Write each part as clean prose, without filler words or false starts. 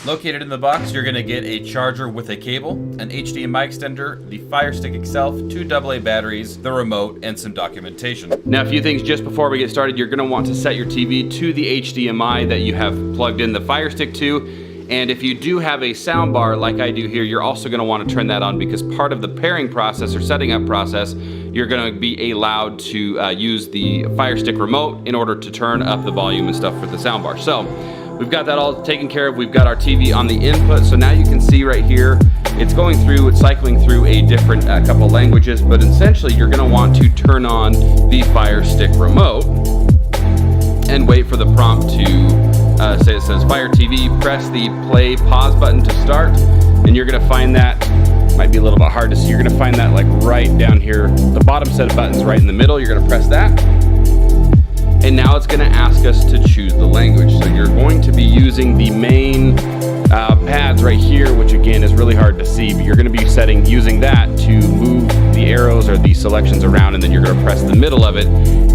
Located in the box, you're going to get a charger with a cable, an HDMI extender, the Firestick itself, 2 AA batteries, the remote, and some documentation. Now, a few things just before we get started. You're going to want to set your TV to the HDMI that you have plugged in the Firestick to. And if you do have a soundbar like I do here, you're also going to want to turn that on, because part of the pairing process or setting up process, you're going to be allowed to use the Firestick remote in order to turn up the volume and stuff for the soundbar. So we've got that all taken care of. We've got our TV on the input. So now you can see right here, it's going through, it's cycling through a different couple languages, but essentially you're going to want to turn on the Firestick remote and wait for the prompt to say it says Fire TV, press the play pause button to start, and you're going to find that, might be a little bit hard to see, you're going to find that like right down here, the bottom set of buttons right in the middle. You're going to press that. And now it's going to ask us to choose the language. So you're going to be using the main pads right here, which again is really hard to see, but you're going to be using that to move the arrows or the selections around, and then you're going to press the middle of it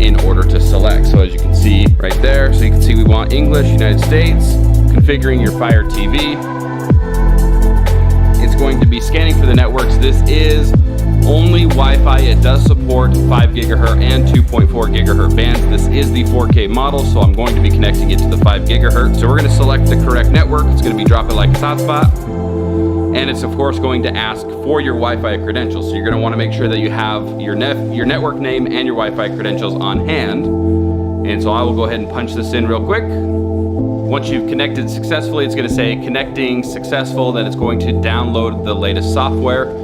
in order to select. So as you can see right there, so you can see we want English, United States, configuring your Fire TV. It's going to be scanning for the networks. This is only Wi-Fi. It does support 5 gigahertz and 2.4 gigahertz bands. This is the 4K model, so I'm going to be connecting it to the 5 gigahertz. So we're going to select the correct network. It's going to be drop it like a hotspot. And it's of course going to ask for your Wi-Fi credentials. So you're going to want to make sure that you have your network name and your Wi-Fi credentials on hand. And so I will go ahead and punch this in real quick. Once you've connected successfully, it's going to say connecting successful. Then it's going to download the latest software.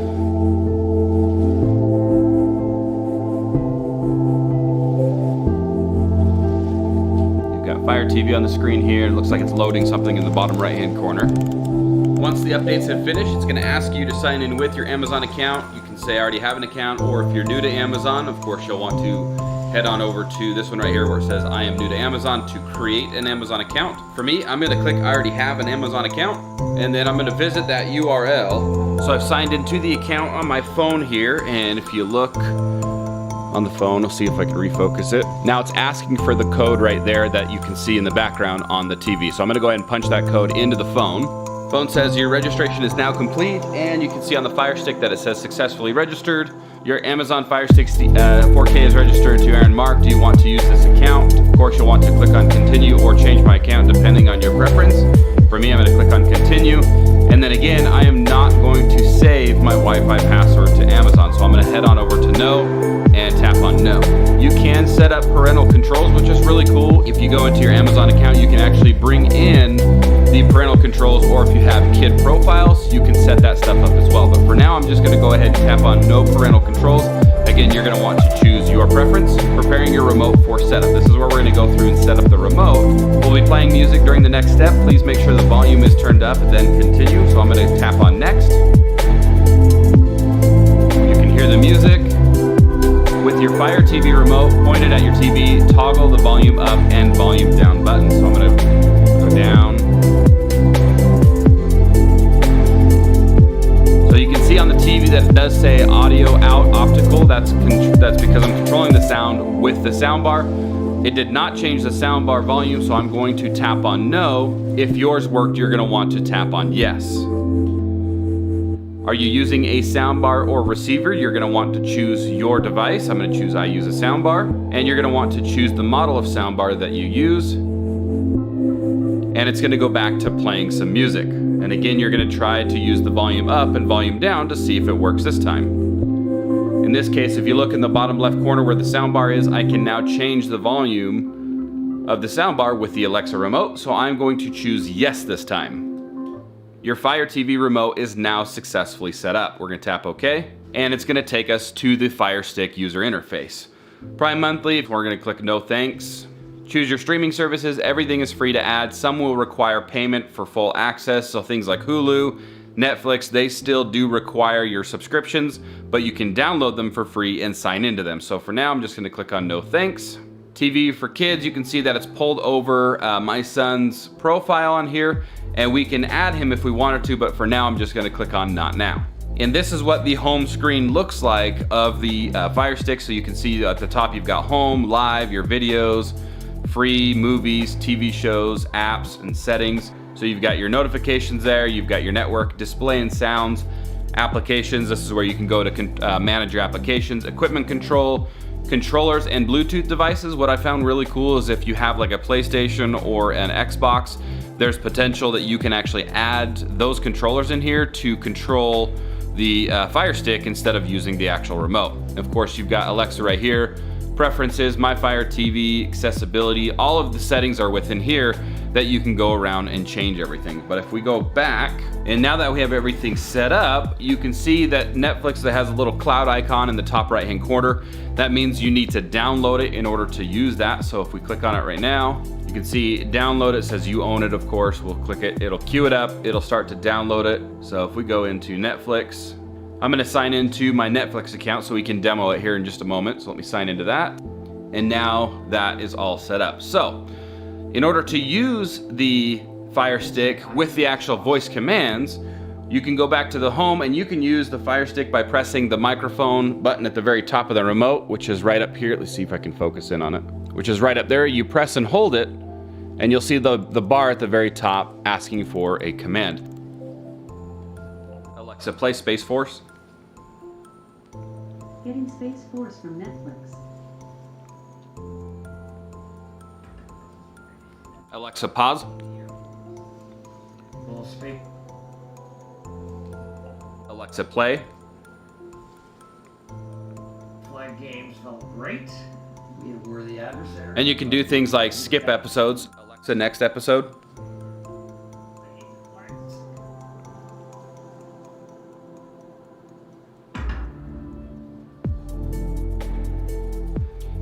Fire TV on the screen here. It looks like it's loading something in the bottom right hand corner. Once the updates have finished, it's going to ask you to sign in with your Amazon account. You can say I already have an account, or if you're new to Amazon, of course you'll want to head on over to this one right here where it says I am new to Amazon to create an Amazon account. For me, I'm going to click I already have an Amazon account, and then I'm going to visit that URL. So I've signed into the account on my phone here, and if you look on the phone, I'll see if I can refocus it. Now it's asking for the code right there that you can see in the background on the TV. So I'm gonna go ahead and punch that code into the phone. Phone says your registration is now complete, and you can see on the Firestick that it says successfully registered. Your Amazon Firestick 4K is registered to Aaron Mark. Do you want to use this account? Of course, you'll want to click on continue or change my account depending on your preference. For me, I'm gonna click on continue. And then again, I am not going to save my Wi-Fi password to Amazon. So I'm gonna head on over to no and tap on no. You can set up parental controls, which is really cool. If you go into your Amazon account, you can actually bring in the parental controls, or if you have kid profiles, you can set that stuff up as well. But for now, I'm just gonna go ahead and tap on no parental controls. Again, you're gonna want to choose your preference. Preparing your remote for setup. This is where we're gonna go through and set up the remote. We'll be playing music during the next step. Please make sure the volume is turned up and then continue. So I'm gonna tap on next. You can hear the music. With your Fire TV remote pointed at your TV, toggle the volume up and volume down buttons. So I'm gonna go down. So you can see on the TV that it does say audio out optical. That's because I'm controlling the sound with the soundbar. It did not change the soundbar volume, so I'm going to tap on no. If yours worked, you're gonna want to tap on yes. Are you using a soundbar or receiver? You're gonna want to choose your device. I'm gonna choose I use a soundbar, and you're gonna want to choose the model of soundbar that you use. And it's gonna go back to playing some music. And again, you're gonna try to use the volume up and volume down to see if it works this time. In this case, if you look in the bottom left corner where the soundbar is, I can now change the volume of the soundbar with the Alexa remote. So I'm going to choose yes this time. Your Fire TV remote is now successfully set up. We're gonna tap OK, and it's gonna take us to the Firestick user interface. Prime monthly, we're gonna click no thanks. Choose your streaming services. Everything is free to add. Some will require payment for full access, so things like Hulu, Netflix, they still do require your subscriptions, but you can download them for free and sign into them. So for now, I'm just gonna click on no thanks. TV for kids, you can see that it's pulled over my son's profile on here, and we can add him if we wanted to, but for now I'm just gonna click on not now. And this is what the home screen looks like of the Firestick. So you can see at the top you've got home, live, your videos, free, movies, TV shows, apps, and settings. So you've got your notifications there, you've got your network, display and sounds, applications. This is where you can go to manage your applications, equipment control, controllers, and Bluetooth devices. What I found really cool is if you have like a PlayStation or an Xbox, there's potential that you can actually add those controllers in here to control the Firestick instead of using the actual remote. Of course, you've got Alexa right here, preferences, My Fire TV, accessibility, all of the settings are within here that you can go around and change everything. But if we go back, and now that we have everything set up, you can see that Netflix that has a little cloud icon in the top right hand corner. That means you need to download it in order to use that. So if we click on it right now, you can see download it, says you own it, of course. We'll click it, it'll queue it up, it'll start to download it. So if we go into Netflix, I'm gonna sign into my Netflix account so we can demo it here in just a moment. So let me sign into that. And now that is all set up. So in order to use the Firestick with the actual voice commands, you can go back to the home and you can use the Firestick by pressing the microphone button at the very top of the remote, which is right up here. Let's see if I can focus in on it, which is right up there. You press and hold it, and you'll see the bar at the very top asking for a command. Alexa, play Space Force. Getting Space Force from Netflix. Alexa, pause. Full speak. Alexa, play. Flag games felt great. We have worthy adversary. And you can do things like skip episodes. Alexa, next episode.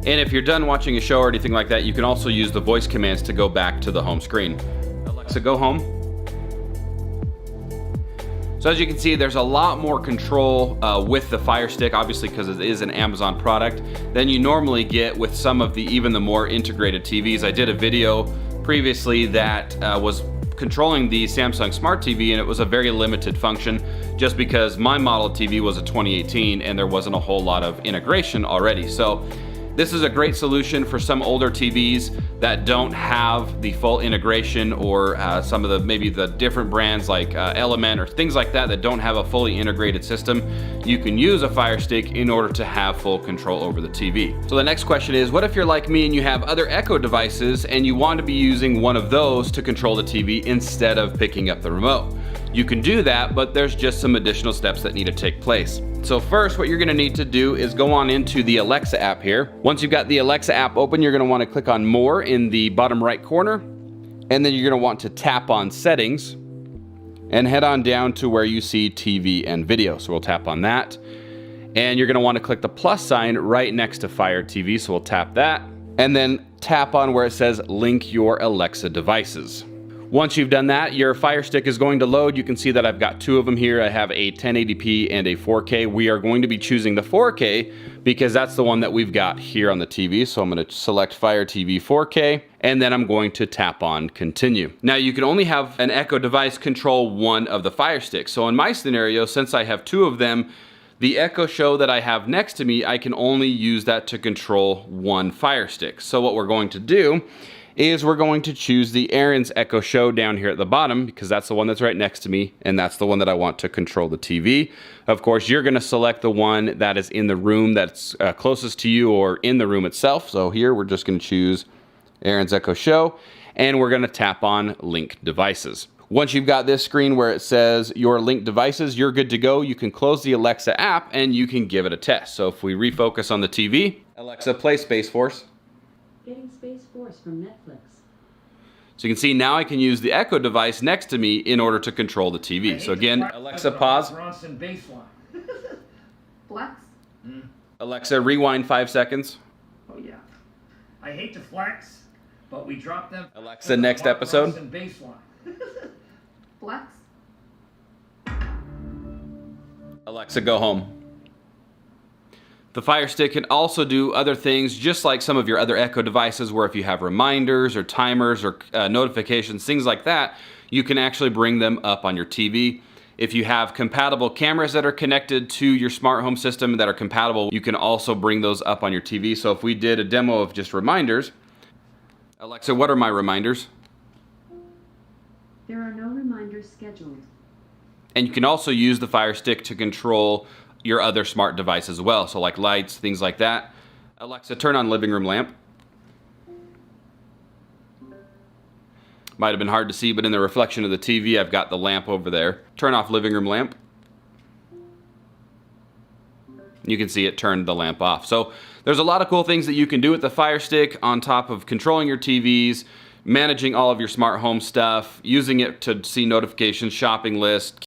And if you're done watching a show or anything like that, you can also use the voice commands to go back to the home screen. Alexa, go home. So as you can see, there's a lot more control with the Firestick, obviously because it is an Amazon product, than you normally get with some of the even the more integrated TVs. I did a video previously that was controlling the Samsung Smart TV, and it was a very limited function just because my model TV was a 2018 and there wasn't a whole lot of integration already. So this is a great solution for some older TVs that don't have the full integration, or some of the maybe the different brands like Element or things like that that don't have a fully integrated system. You can use a Firestick in order to have full control over the TV. So the next question is, what if you're like me and you have other Echo devices and you want to be using one of those to control the TV instead of picking up the remote? You can do that, but there's just some additional steps that need to take place. So first, what you're gonna need to do is go on into the Alexa app here. Once you've got the Alexa app open, you're gonna wanna click on More in the bottom right corner, and then you're gonna want to tap on Settings and head on down to where you see TV and video. So we'll tap on that. And you're gonna wanna click the plus sign right next to Fire TV, so we'll tap that. And then tap on where it says Link Your Alexa Devices. Once you've done that, your Firestick is going to load. You can see that I've got two of them here. I have a 1080p and a 4K. We are going to be choosing the 4K because that's the one that we've got here on the TV. So I'm going to select Fire TV 4K, and then I'm going to tap on Continue. Now you can only have an Echo device control one of the Firesticks. So in my scenario, since I have two of them, the Echo Show that I have next to me, I can only use that to control one Firestick. So what we're going to do is we're going to choose the Aaron's Echo Show down here at the bottom, because that's the one that's right next to me, and that's the one that I want to control the TV. Of course, you're gonna select the one that is in the room that's closest to you or in the room itself. So here, we're just gonna choose Aaron's Echo Show, and we're gonna tap on Link Devices. Once you've got this screen where it says your linked devices, you're good to go. You can close the Alexa app and you can give it a test. So if we refocus on the TV, Alexa, play Space Force. Getting Space Force from Netflix. So you can see now I can use the Echo device next to me in order to control the TV. So again, Alexa, pause. Bronson baseline. Flex. Alexa, rewind 5 seconds. Oh yeah. I hate to flex, but we dropped them. Alexa, next episode. Bronson baseline. Flex. Alexa, go home. The Firestick can also do other things, just like some of your other Echo devices, where if you have reminders or timers or notifications, things like that, you can actually bring them up on your TV. If you have compatible cameras that are connected to your smart home system that are compatible, you can also bring those up on your TV. So if we did a demo of just reminders, Alexa, what are my reminders? There are no reminders scheduled. And you can also use the Fire Stick to control your other smart devices as well. So like lights, things like that. Alexa, turn on living room lamp. Might have been hard to see, but in the reflection of the TV, I've got the lamp over there. Turn off living room lamp. You can see it turned the lamp off. So there's a lot of cool things that you can do with the Fire Stick on top of controlling your TVs, managing all of your smart home stuff, using it to see notifications, shopping list,